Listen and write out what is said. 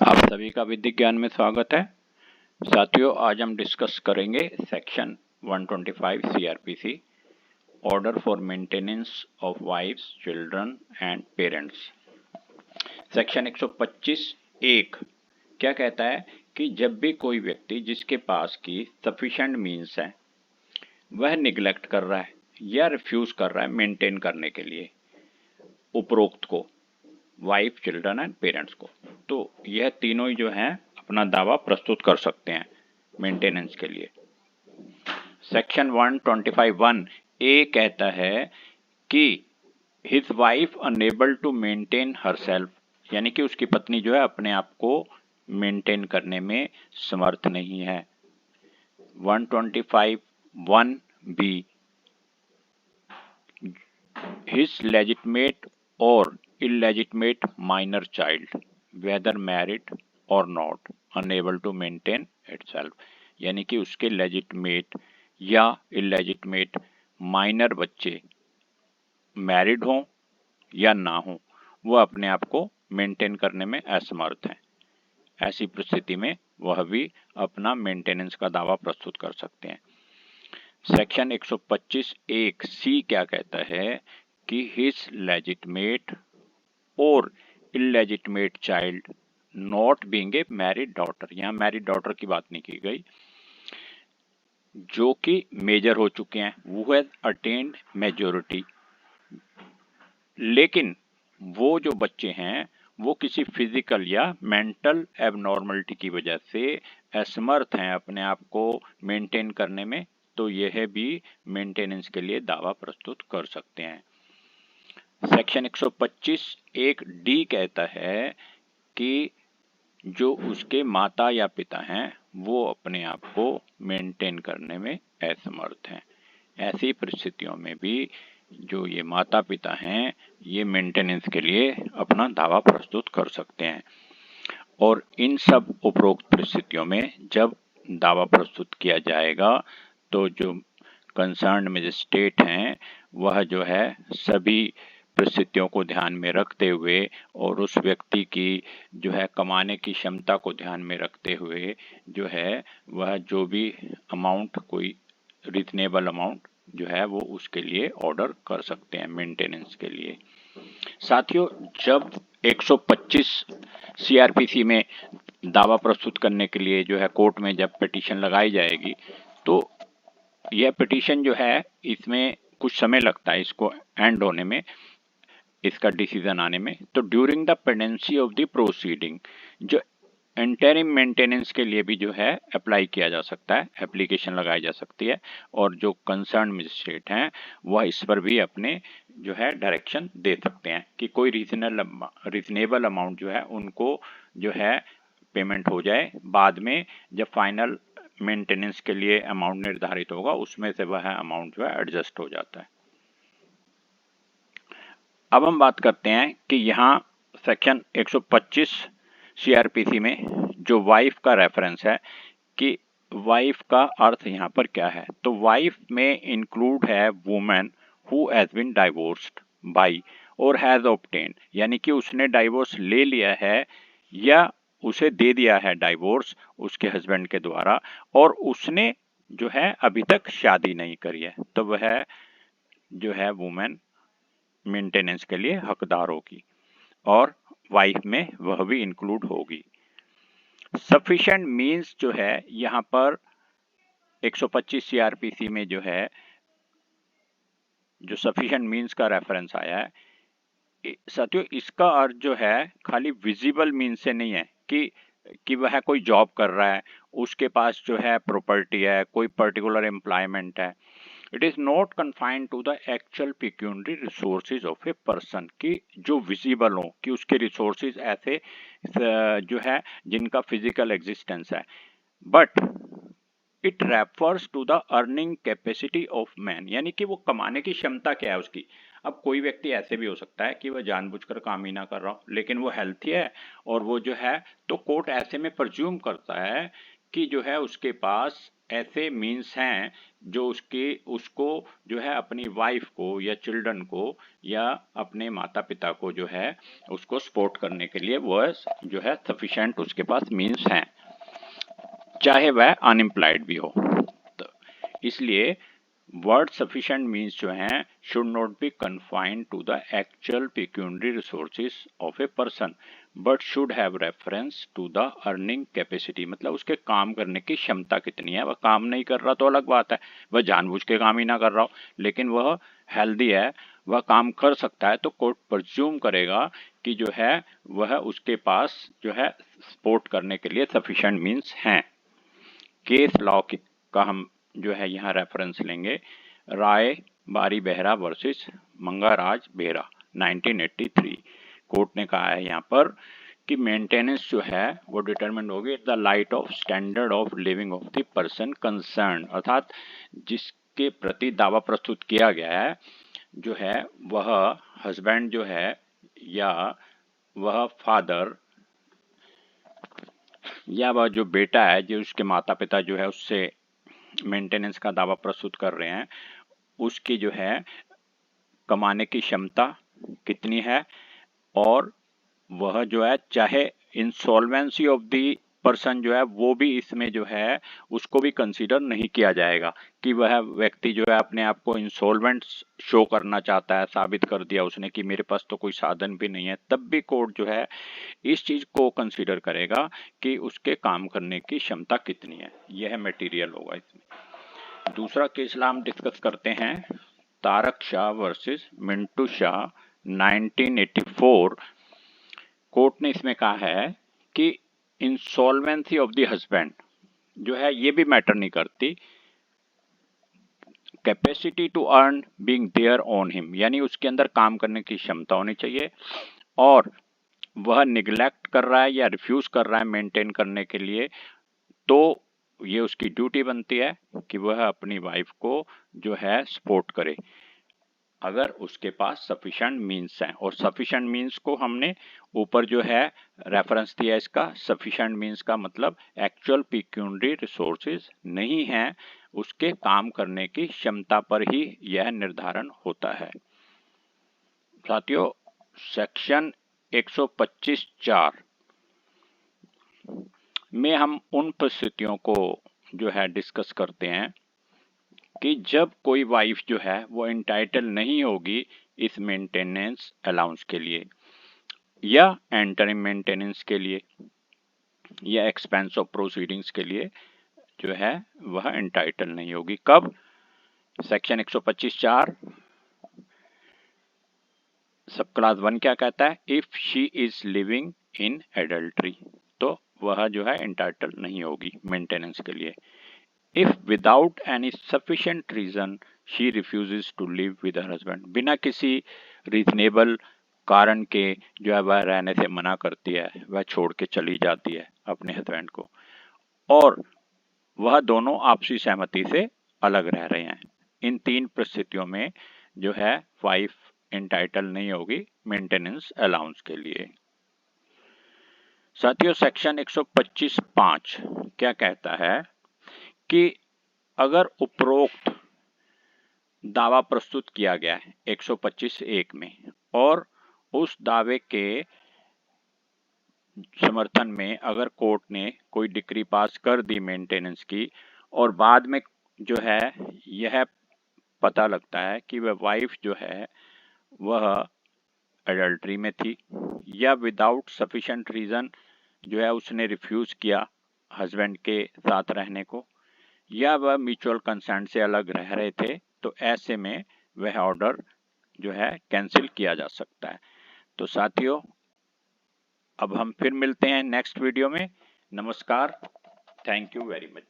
आप सभी का विधिक ज्ञान में स्वागत है। साथियों, आज हम डिस्कस करेंगे section 125 CrPC, order for maintenance of wives, children and parents. Section 125 एक क्या कहता है कि जब भी कोई व्यक्ति जिसके पास की सफिशिएंट मीन्स है वह निग्लेक्ट कर रहा है या रिफ्यूज कर रहा है मेंटेन करने के लिए उपरोक्त को, वाइफ, चिल्ड्रन एंड पेरेंट्स को, तो यह तीनों ही जो हैं अपना दावा प्रस्तुत कर सकते हैं मेंटेनेंस के लिए। सेक्शन 125(1) ए कहता है कि his wife unable to maintain herself, यानी कि उसकी पत्नी जो है अपने आप को मेंटेन करने में समर्थ नहीं है। 125(1) बी, हिज लेजिटिमेट और illegitimate minor child, whether married or not, unable to maintain itself, यानी कि उसके लेजिटिमेट या इलेजिटिमेट माइनर बच्चे मैरिड हों या ना हों, वह अपने आप को मेंटेन करने में असमर्थ हैं। ऐसी परिस्थिति में वह भी अपना मेंटेनेंस का दावा प्रस्तुत कर सकते हैं। सेक्शन 125(1) सी क्या कहता है कि हिज लेजिटिमेट और illegitimate child not being a married daughter, यहाँ मैरिड डॉटर की बात नहीं की गई, जो कि मेजर हो चुके हैं, वो हैज अटेन्ड मेजोरिटी, लेकिन वो जो बच्चे हैं वो किसी फिजिकल या मेंटल एबनॉर्मलिटी की वजह से असमर्थ हैं अपने आप को मेंटेन करने में, तो यह भी मेंटेनेंस के लिए दावा प्रस्तुत कर सकते हैं। सेक्शन 125(1) डी कहता है कि जो उसके माता या पिता हैं वो अपने आप को मेंटेन करने में असमर्थ हैं। ऐसी परिस्थितियों में भी जो ये माता पिता हैं ये मेंटेनेंस के लिए अपना दावा प्रस्तुत कर सकते हैं। और इन सब उपरोक्त परिस्थितियों में जब दावा प्रस्तुत किया जाएगा तो जो कंसर्न्ड मजिस्ट्रेट हैं वह जो है सभी परिस्थितियों को ध्यान में रखते हुए और उस व्यक्ति की जो है कमाने की क्षमता को ध्यान में रखते हुए जो है वह जो भी अमाउंट, कोई रीजनेबल अमाउंट जो है वो उसके लिए ऑर्डर कर सकते हैं मेंटेनेंस के लिए। साथियों, जब 125 सीआरपीसी में दावा प्रस्तुत करने के लिए जो है कोर्ट में जब पिटीशन लगाई जाएगी तो यह पिटीशन जो है इसमें कुछ समय लगता है इसको एंड होने में, इसका डिसीजन आने में। तो during the pendency of the proceeding जो इंटरिम मेंटेनेंस के लिए भी जो है अप्लाई किया जा सकता है, एप्लीकेशन लगाई जा सकती है, और जो कंसर्न मजिस्ट्रेट हैं वह इस पर भी अपने जो है डायरेक्शन दे सकते हैं कि कोई रीजनेबल अमाउंट जो है उनको जो है पेमेंट हो जाए, बाद में जब फाइनल मेंटेनेंस के लिए अमाउंट निर्धारित होगा उसमें से वह अमाउंट जो है एडजस्ट हो जाता है। अब हम बात करते हैं कि यहाँ सेक्शन 125 सीआरपीसी में जो वाइफ का रेफरेंस है कि वाइफ का अर्थ यहाँ पर क्या है। तो वाइफ में इंक्लूड है women who has been divorced by और हैज ऑब्टेन्ड, यानी कि उसने डाइवोर्स ले लिया है या उसे दे दिया है डाइवोर्स उसके हस्बैंड के द्वारा और उसने जो है अभी तक शादी नहीं करी है, तो वह जो है वुमेन मेंटेनेंस के लिए हकदार होगी और वाइफ में वह भी इंक्लूड होगी। सफिशिएंट मींस जो है यहाँ पर 125 सीआरपीसी में जो है जो सफिशिएंट मींस का रेफरेंस आया है, साथियों इसका अर्थ जो है खाली विजिबल मींस से नहीं है कि वह कोई जॉब कर रहा है, उसके पास जो है प्रॉपर्टी है, कोई पर्टिकुलर एम्प्लॉयमेंट है। It is not confined to the actual pecuniary resources of a person, कि जो विजिबल हो कि उसके रिसोर्सेज ऐसे जो है जिनका फिजिकल एग्जिस्टेंस है, but it refers to the earning capacity of man, यानी कि वो कमाने की क्षमता क्या है उसकी। अब कोई व्यक्ति ऐसे भी हो सकता है कि वह जानबूझकर काम ही ना कर रहा हो लेकिन वो हेल्थी है और वो जो है, तो कोर्ट ऐसे में प्रज्यूम करता है कि जो है उसके पास ऐसे मीन्स हैं जो उसको जो है अपनी वाइफ को या चिल्ड्रन को या अपने माता पिता को जो है उसको सपोर्ट करने के लिए वह जो है सफिशिएंट उसके पास मीन्स हैं, चाहे वह अनएम्प्लॉयड भी हो। तो इसलिए वर्ड सफिशिएंट मीन्स जो हैं should not be confined to the actual pecuniary resources of a person but should have reference to the earning capacity. मतलब उसके काम करने की क्षमता कितनी है। वह काम नहीं कर रहा तो अलग बात है, वह जानबूझ के काम ही ना कर रहा हो, लेकिन वह हेल्दी है, वह काम कर सकता है, तो कोर्ट प्रज्यूम करेगा कि जो है वह उसके पास जो है सपोर्ट करने के लिए सफिशिएंट मीन्स हैं। केस लॉ का हम जो है यहाँ रेफरेंस लेंगे, राय बारी बेहरा वर्सेस मंगाराज बेहरा 1983। कोर्ट ने कहा है यहाँ पर कि मेंटेनेंस जो है वो डिटरमिन होगी the light of standard of living of the person concern, अर्थात जिसके प्रति दावा प्रस्तुत किया गया है जो है वह हस्बैंड जो है या वह फादर या वह जो बेटा है जो उसके माता पिता जो है उससे मेंटेनेंस का दावा प्रस्तुत कर रहे हैं, उसकी जो है कमाने की क्षमता कितनी है, और वह जो है चाहे इंसॉल्वेंसी ऑफ द पर्सन जो है वो भी इसमें जो है उसको भी कंसीडर नहीं किया जाएगा कि वह व्यक्ति जो है अपने आप को इंसॉल्वेंट शो करना चाहता है, साबित कर दिया उसने कि मेरे पास तो कोई साधन भी नहीं है, तब भी कोर्ट जो है इस चीज को कंसीडर करेगा कि उसके काम करने की क्षमता कितनी है। यह मटेरियल होगा इसमें। दूसरा केस हम डिस्कस करते हैं, तारक शाह वर्सेस मिंटू शाह 1984। कोर्ट ने इसमें कहा है कि इंसॉल्वेंसी ऑफ द हस्बैंड जो है ये भी मैटर नहीं करती, capacity to earn being there on him, यानी उसके अंदर काम करने की क्षमता होनी चाहिए, और वह निगलेक्ट कर रहा है या रिफ्यूज कर रहा है मेंटेन करने के लिए, तो ये उसकी ड्यूटी बनती है कि वह अपनी वाइफ को जो है सपोर्ट करे अगर उसके पास सफिशिएंट मीन्स हैं। और सफिशिएंट मीन्स को हमने ऊपर जो है रेफरेंस दिया इसका, सफिशिएंट मीन्स का मतलब एक्चुअल पेक्यूनरी रिसोर्सेज नहीं है, उसके काम करने की क्षमता पर ही यह निर्धारण होता है। साथियों, सेक्शन 125(4) में हम उन परिस्थितियों को जो है डिस्कस करते हैं कि जब कोई वाइफ जो है वो एंटाइटल नहीं होगी इस मेंटेनेंस अलाउंस के लिए या एंटरिंग मेंटेनेंस के लिए या एक्सपेंस ऑफ प्रोसीडिंग्स के लिए जो है वह एंटाइटल नहीं होगी। कब? सेक्शन 125(4) सब क्लास 1 क्या कहता है, if she is living in adultery, तो वह जो है एंटाइटल नहीं होगी मेंटेनेंस के लिए। If without any sufficient reason she refuses to live with her husband, बिना किसी रीजनेबल कारण के जो है वह रहने से मना करती है, वह छोड़ के चली जाती है अपने हस्बैंड को, और वह दोनों आपसी सहमति से अलग रह रहे हैं, इन 3 परिस्थितियों में जो है वाइफ एंटाइटल नहीं होगी मेंटेनेंस अलाउंस के लिए। साथियों, सेक्शन 125(5) क्या कहता है कि अगर उपरोक्त दावा प्रस्तुत किया गया है 125(1) में और उस दावे के समर्थन में अगर कोर्ट ने कोई डिक्री पास कर दी मेंटेनेंस की, और बाद में जो है यह पता लगता है कि वह वाइफ जो है वह एडल्ट्री में थी, या विदाउट सफिशिएंट रीजन जो है उसने रिफ्यूज किया हस्बैंड के साथ रहने को, या वह म्यूचुअल कंसेंट से अलग रह रहे थे, तो ऐसे में वह ऑर्डर जो है कैंसिल किया जा सकता है। तो साथियों, अब हम फिर मिलते हैं नेक्स्ट वीडियो में। नमस्कार, थैंक यू वेरी मच।